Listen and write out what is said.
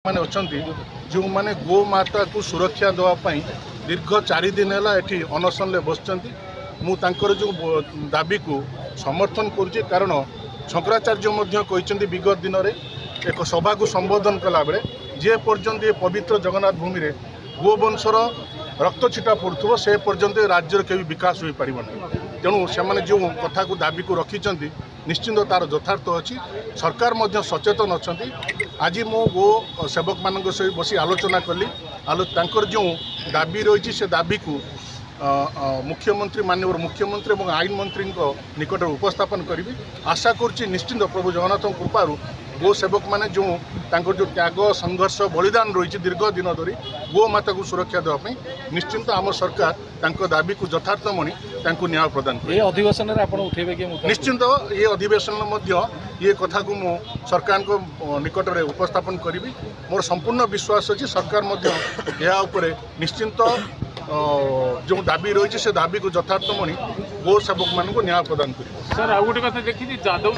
माने अछंती जो माने गो माता को सुरक्षा देवाई दीर्घ 4 दिन है ये अनशन में बसचंती मुझे जो दाबी को समर्थन करुचे कारण शंकराचार्य कहते विगत दिन में एक सभा को संबोधन कला बेले जे पर्यंत ये पवित्र जगन्नाथ भूमि रे गोवंशर रक्त छिटा पड़ुव से पर्यंत राज्यर के विकास हो पार तेणु से जो कथा को दाबी को रखिंट निश्चिंत तार यथार्थ अच्छी सरकार मध्य सचेतन अच्छा आज मो गो सेवक मान सहित बसी आलोचना कली जो दाबी रही से दाबी को मुख्यमंत्री माननीय मुख्यमंत्री और आईन मंत्री निकट उपस्थापन करी आशा करुच्ची निश्चिंत प्रभु जगन्नाथ कृपारू गो सेवक मैंने जो जो त्याग संघर्ष बलिदान रही दीर्घ दिन धरी गो माता को सुरक्षा देवाई निश्चिंत आम सरकार दाबी को यथार्थ मणि न्याय प्रदान ये अधिवेशन उठेबे कि निश्चिंत ये अधिवेशन ये कथा को मो सरकार को निकट में उपस्थापन करी मोर संपूर्ण विश्वास अच्छी सरकार या निश्चिंत जो दाबी रही से दाबी को यथार्थ मणि गो सेवक मान न्याय प्रदान कर। सर आ गोटे कथा देखी जादव